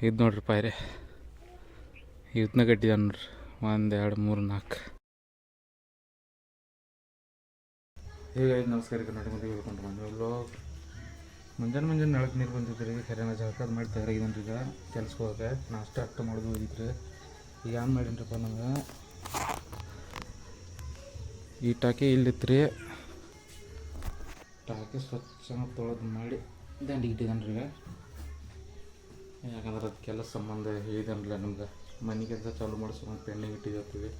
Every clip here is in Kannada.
ಇದು ನೋಡ್ರಿ ಪಾಯ್ರೆ ಇದನ್ನ ಕಟ್ಟಿದ ನೋಡ್ರಿ 1 2 3 4. ಈಗ ನಮಸ್ಕಾರ ಕರ್ನಾಟಕ ಮಂದಿ ಹೇಳ್ಕೊಂಡು ಬಂದು ಮುಂಜಾನೆ ನಳಕ್ಕೆ ನೀರು ಬಂದಿದ್ರಿ ಖರೇನ ಜಳಕದ ಮಾಡಿ ತಯಾರಾಗಿದ್ದೇನೆ ಈಗ ಕೆಲ್ಸಕ್ಕೆ ಹೋಗಕ್ಕೆ ನಾಷ್ಟ ಅಷ್ಟು ಮಾಡೋದು ಹೋಗಿದ್ರಿ. ಈಗ ಏನು ಮಾಡೀನಿರಪ್ಪ ನಂಗೆ ಈ ಟಾಕಿ ಇಲ್ಲಿತ್ತು ಟಾಕಿ ಸ್ವಚ್ಛ ತೊಳೆದು ಮಾಡಿ ದಂಡಿಗೆ ಇಟ್ಟಿದ್ದಾನೆ ರೀ. ಯಾಕಂದ್ರೆ ಅದು ಕೆಲಸ ಸಂಬಂಧ ಹೇಳಿದನಲ್ಲ ನಮ್ಗೆ ಮನೆ ಕೆಲಸ ಚಾಲು ಮಾಡಿಸ್ಕೊಂಡು ಪೆಂಡಿಂಗ್ ಇಟ್ಟಿದ್ದೀವಿ.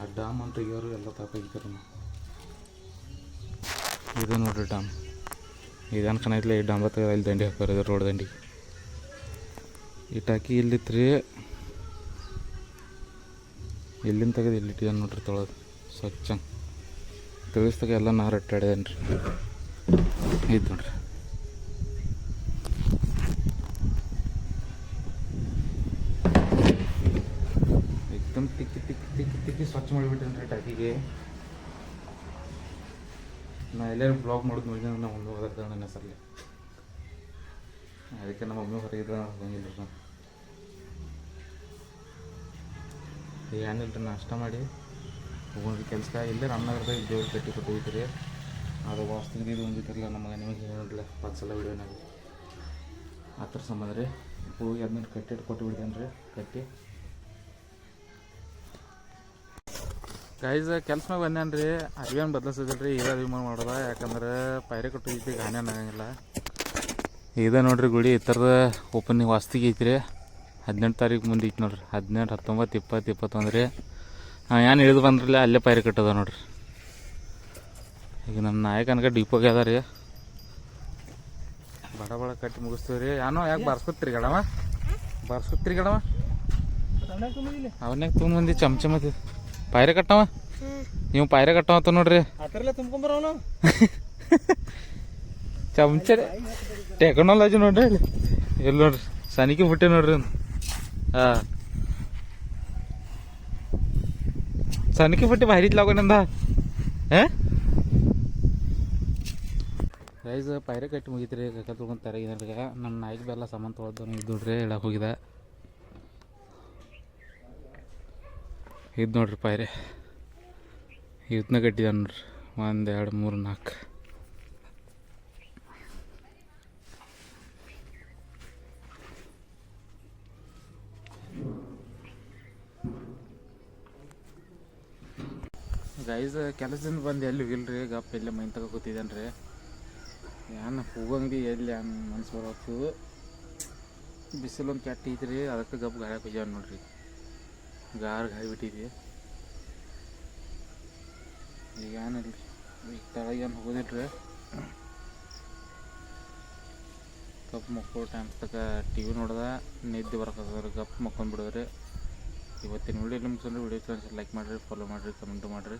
ಆ ಡ್ಯಾಮ್ ಅಂತ ತೆಗಿಯೋರು ಎಲ್ಲ ತಾಪಾಗಿದ್ದಾರೆ. ಇದು ನೋಡ್ರಿ ಡ್ಯಾಮ್ ಇದೇನು ಕಾಣೈತಿಲ್ಲ. ಈ ಡ್ಯಾಮ್ ತೆಗೆದ ಇಲ್ಲಿ ದಂಡಿ ಹಾಕೋರು ಇದು ರೋಡ್ ದಂಡಿಗೆ. ಈ ಟಾಕಿ ಇಲ್ಲಿತ್ತು ರೀ, ಇಲ್ಲಿಂದ ತೆಗೆದು ಇಲ್ಲಿ ಇಟ್ಟಿದ್ದಾನೆ ನೋಡ್ರಿ ತೊಳೆದು ಸ್ವಚ್ಛ ತಿಳಿಸ್ದಾಗ ಎಲ್ಲ ನಾರು ಅಟ್ಟಾಡಿದೇನೆ ರೀ. ಇದು ನೋಡ್ರಿ एकदम ತಿಕ್ಕಿ ಸ್ವಚ್ಛ ಮಾಡಿಬಿಟ್ಟೇನೆ ರೀ ಟಾಕಿಗೆ. ನಾ ಎಲ್ಲರೂ ಬ್ಲಾಗ್ ಮಾಡೋದು ನೋಡಿ ನಮ್ಮ ಮಮ್ಮಿ ಹೋದ್ರೆ ನನ್ನ ಹೆಸರಲ್ಲಿ, ಅದಕ್ಕೆ ನಮ್ಮ ಮಮ್ಮಿ ಹೊರಗಿದ್ರೆ ಹೋಗಂಗಿಲ್ಲ ರೀ. ಏನಿಲ್ಲ ರೀ ನಾಷ್ಟ ಮಾಡಿ ಹೋಗೋಣ್ರಿ ಕೆಲ್ಸಕ್ಕೆ. ಇಲ್ಲೇ ರಾಮನಗರದಾಗ ದೇವ್ರ ಕಟ್ಟಿ ಕೊಟ್ಟು ಹೋಗ್ತೀರಿ. ಅದು ವಾಸ್ತು ಇದು ಒಂದಿತ್ತಿರಲ್ಲ ನಮಗೆ ನಿಮಗೆ ಹೇಳಿಲ್ಲ ಪತ್ಸಲ ವಿಡಿಯೋನಾಗ ಆ ಥರ ಸಂಬಂಧ ರೀ. ಹೋಗಿ ಅದನ್ನ ಕಟ್ಟಿಟ್ಟು ಕೊಟ್ಟು ಬಿಡ್ತೇನೆ ರೀ. ಕಟ್ಟಿ ಗೈಸ್ ಕೆಲ್ಸ ಮ್ಯಾಗ ಬಂದೇನು ರೀ. ಅರಿವೇನು ಬದಲಿಸಿದಿಲ್ಲ ರೀ. ಈಗ ಅಭಿಮಾನ ಮಾಡೋದ ಯಾಕಂದ್ರೆ ಪೈರೆ ಕೊಟ್ಟು ಐತಿ ಗಾನ್ಯಾನ ಆಗಂಗಿಲ್ಲ. ಇದೆ ನೋಡ್ರಿ ಗುಡಿ ಈ ಥರದ ಓಪನಿಂಗ್ ವಾಸ್ತಿಗೆ ಐತಿ ರೀ. 18 ತಾರೀಕು ಮುಂದೆ ಐತಿ ನೋಡ್ರಿ. 18 19 20 21 ರೀ. ಏನು ಇಳಿದು ಬಂದ್ರಲ್ಲ ಅಲ್ಲೇ ಪೈರೆ ಕಟ್ಟದ ನೋಡ್ರಿ. ಈಗ ನಮ್ಮ ನಾಯಕನಗೆ ಡಿಪೋಗೆ ಅದ ರೀ. ಬಡ ಕಟ್ಟಿ ಮುಗಿಸ್ತೀವಿ ರೀ. ಏನೋ ಯಾಕೆ ಬಾರ್ಸ್ಕೊತ್ರಿ ಗಡವ ಬಾರ್ಸ್ಕೊತ್ರಿ ಗಡವ ಅವನ್ಯಾಗ ತುಂಬ ಮಂದಿ ಚಮಚಮತಿ ಪಾಯ್ರೆ ಕಟ್ಟವ. ನೀವು ಪಾಯ್ರೆ ಕಟ್ಟವ ಅಂತ ನೋಡ್ರಿ. ಚಮಚ ಟೆಕ್ನಾಲಜಿ ನೋಡ್ರಿ ಎಲ್ಲಿ ನೋಡ್ರಿ ಸನಿಕೆ ಬಿಟ್ಟೆ ನೋಡ್ರಿ. ಹಾಂ ಸನಿಕೆ ಬಿಟ್ಟು ಭಾರಿ ಲಾಗೋನಿಂದ ಗೈಸ್ ಪೈರೆ ಕಟ್ಟಿ ಮುಗಿತ್ರಿ. ಕಕ್ಕ ತೊಗೊಂಡು ತರಗಿದ್ರಿ. ನನ್ನ ನಾಯಿಗೆ ಬೆಲ್ಲ ಸಾಮಾನು ತೊಗೊಳ್ದು ಇದು ನೋಡ್ರಿ ಹೇಳಕ್ಕೆ ಹೋಗಿದೆ. ಇದು ನೋಡ್ರಿ ಪೈರೆ ಇದನ್ನ ಕಟ್ಟಿದ ನೋಡ್ರಿ 1 2 3 4. ಗೈಸ್ ಕೆಲಸದಿಂದ ಬಂದು ಎಲ್ಲಿ ಹೋಗಿಲ್ರಿ. ಗಪ್ ಇಲ್ಲೇ ಮೈನ್ ತಗೋ ಕೂತಿದ್ದೇನೆ ರೀ. ಏನು ಹೋಗಂಗೆ ಎಲ್ಲಿ ಮನ್ಸು ಬರೋದು. ಬಿಸಿಲೊಂದು ಕೆಟ್ಟ ಐತ್ರಿ ಅದಕ್ಕೆ ಗಪ್ ಗಾಳಿ ಹೋಗ್ಯಾವ ನೋಡ್ರಿ. ಗಾಳಿ ಬಿಟ್ಟಿದ್ವಿ. ಈಗ ಏನಿಲ್ಲ ಈಗ ತೆಳಗೇನು ಹೋಗೋದಿಲ್ರಿ. ಗಪ್ ಮಕ್ಕಳು ಟೈಮ್ ತಕ ಟಿ ವಿ ನೋಡ್ದೆ ನಿದ್ದೆ ಬರಕತ್ತದ್ರಿ. ಗಪ್ ಮಕ್ಕೊಂಡ್ಬಿಡೋದ್ರಿ. ಇವತ್ತಿನ ವಿಡಿಯೋ ನಿಮ್ಗೆ ವಿಡಿಯೋ ಲೈಕ್ ಮಾಡಿರಿ, ಫಾಲೋ ಮಾಡಿರಿ, ಕಮೆಂಟು ಮಾಡಿರಿ.